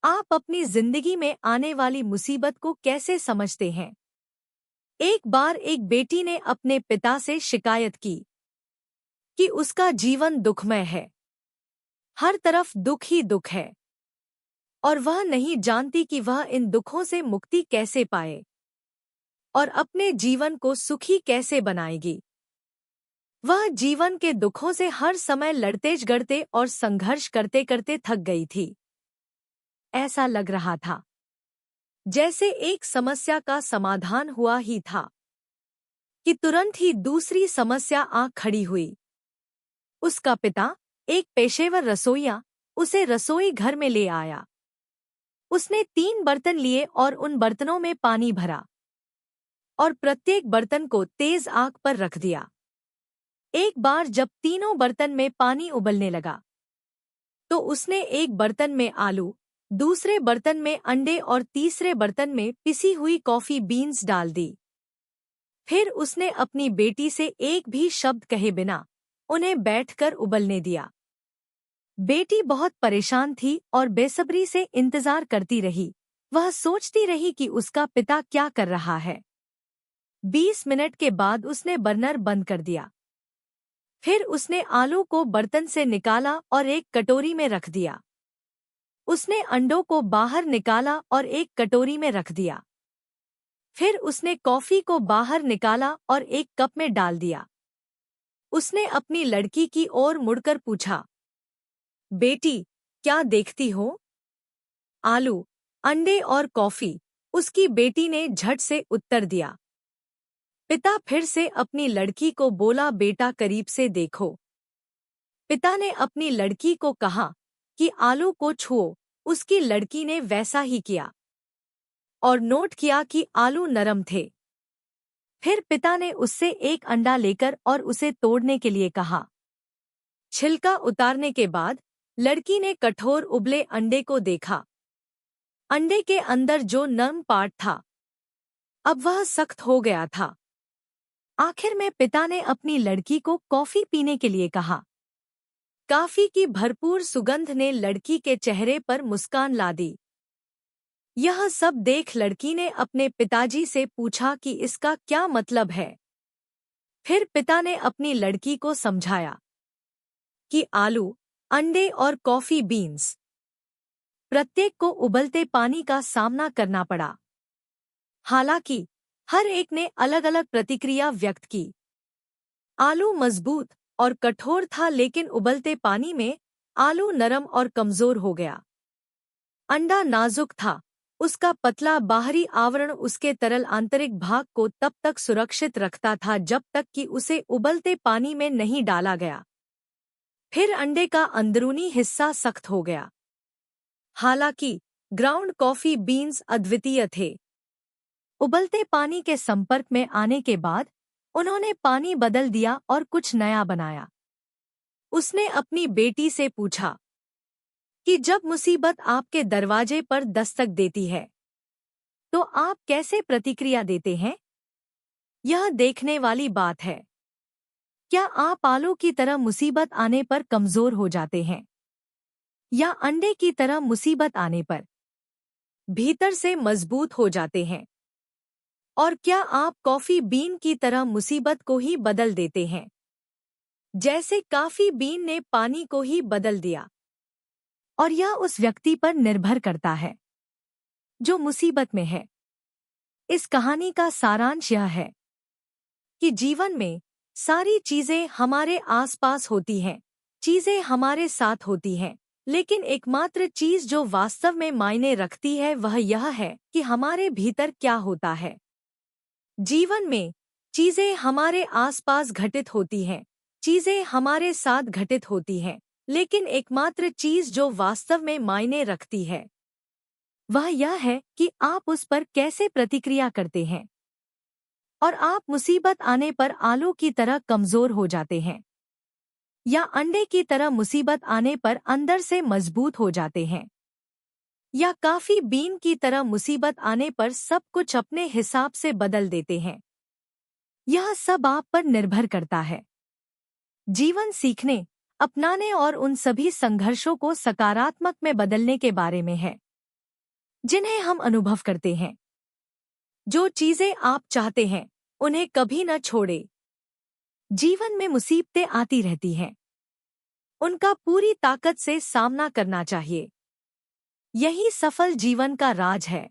आप अपनी जिंदगी में आने वाली मुसीबत को कैसे समझते हैं? एक बार एक बेटी ने अपने पिता से शिकायत की कि उसका जीवन दुखमय है। हर तरफ दुख ही दुख है और वह नहीं जानती कि वह इन दुखों से मुक्ति कैसे पाए और अपने जीवन को सुखी कैसे बनाएगी। वह जीवन के दुखों से हर समय लड़ते झगड़ते और संघर्ष करते करते थक गई थी। ऐसा लग रहा था जैसे एक समस्या का समाधान हुआ ही था कि तुरंत ही दूसरी समस्या आ खड़ी हुई। उसका पिता, एक पेशेवर रसोइया, उसे रसोई घर में ले आया। उसने 3 बर्तन लिए और उन बर्तनों में पानी भरा और प्रत्येक बर्तन को तेज आग पर रख दिया। एक बार जब तीनों बर्तन में पानी उबलने लगा तो उसने एक बर्तन में आलू, दूसरे बर्तन में अंडे और तीसरे बर्तन में पिसी हुई कॉफी बीन्स डाल दी। फिर उसने अपनी बेटी से एक भी शब्द कहे बिना उन्हें बैठकर उबलने दिया। बेटी बहुत परेशान थी और बेसब्री से इंतजार करती रही। वह सोचती रही कि उसका पिता क्या कर रहा है। 20 मिनट के बाद उसने बर्नर बंद कर दिया। फिर उसने आलू को बर्तन से निकाला और एक कटोरी में रख दिया। उसने अंडों को बाहर निकाला और एक कटोरी में रख दिया। फिर उसने कॉफी को बाहर निकाला और एक कप में डाल दिया। उसने अपनी लड़की की ओर मुड़कर पूछा, बेटी, क्या देखती हो? आलू, अंडे और कॉफी, उसकी बेटी ने झट से उत्तर दिया। पिता फिर से अपनी लड़की को बोला, बेटा करीब से देखो। पिता ने अपनी लड़की को कहा कि आलू को छुओ। उसकी लड़की ने वैसा ही किया और नोट किया कि आलू नरम थे। फिर पिता ने उससे एक अंडा लेकर और उसे तोड़ने के लिए कहा। छिलका उतारने के बाद लड़की ने कठोर उबले अंडे को देखा। अंडे के अंदर जो नरम पार्ट था, अब वह सख्त हो गया था। आखिर में पिता ने अपनी लड़की को कॉफी पीने के लिए कहा। कॉफी की भरपूर सुगंध ने लड़की के चेहरे पर मुस्कान ला दी। यह सब देख लड़की ने अपने पिताजी से पूछा कि इसका क्या मतलब है। फिर पिता ने अपनी लड़की को समझाया कि आलू, अंडे और कॉफी बीन्स, प्रत्येक को उबलते पानी का सामना करना पड़ा। हालांकि हर एक ने अलग अलग प्रतिक्रिया व्यक्त की। आलू मजबूत और कठोर था, लेकिन उबलते पानी में आलू नरम और कमजोर हो गया। अंडा नाजुक था, उसका पतला बाहरी आवरण उसके तरल आंतरिक भाग को तब तक सुरक्षित रखता था जब तक कि उसे उबलते पानी में नहीं डाला गया। फिर अंडे का अंदरूनी हिस्सा सख्त हो गया। हालांकि ग्राउंड कॉफी बीन्स अद्वितीय थे। उबलते पानी के संपर्क में आने के बाद उन्होंने पानी बदल दिया और कुछ नया बनाया। उसने अपनी बेटी से पूछा कि जब मुसीबत आपके दरवाजे पर दस्तक देती है तो आप कैसे प्रतिक्रिया देते हैं? यह देखने वाली बात है। क्या आप आलू की तरह मुसीबत आने पर कमजोर हो जाते हैं या अंडे की तरह मुसीबत आने पर भीतर से मजबूत हो जाते हैं? और क्या आप कॉफी बीन की तरह मुसीबत को ही बदल देते हैं, जैसे कॉफी बीन ने पानी को ही बदल दिया? और यह उस व्यक्ति पर निर्भर करता है जो मुसीबत में है। इस कहानी का सारांश यह है कि जीवन में सारी चीजें हमारे आसपास होती हैं, चीजें हमारे साथ होती हैं, लेकिन एकमात्र चीज जो वास्तव में मायने रखती है वह यह है कि हमारे भीतर क्या होता है। जीवन में चीजें हमारे आसपास घटित होती हैं, चीजें हमारे साथ घटित होती हैं, लेकिन एकमात्र चीज जो वास्तव में मायने रखती है वह यह है कि आप उस पर कैसे प्रतिक्रिया करते हैं। और आप मुसीबत आने पर आलू की तरह कमजोर हो जाते हैं या अंडे की तरह मुसीबत आने पर अंदर से मजबूत हो जाते हैं, या कॉफी बीन की तरह मुसीबत आने पर सब कुछ अपने हिसाब से बदल देते हैं। यह सब आप पर निर्भर करता है। जीवन सीखने, अपनाने और उन सभी संघर्षों को सकारात्मक में बदलने के बारे में है। जिन्हें हम अनुभव करते हैं। जो चीजें आप चाहते हैं उन्हें कभी न छोड़े। जीवन में मुसीबतें आती रहती हैं, उनका पूरी ताकत से सामना करना चाहिए। यही सफल जीवन का राज है।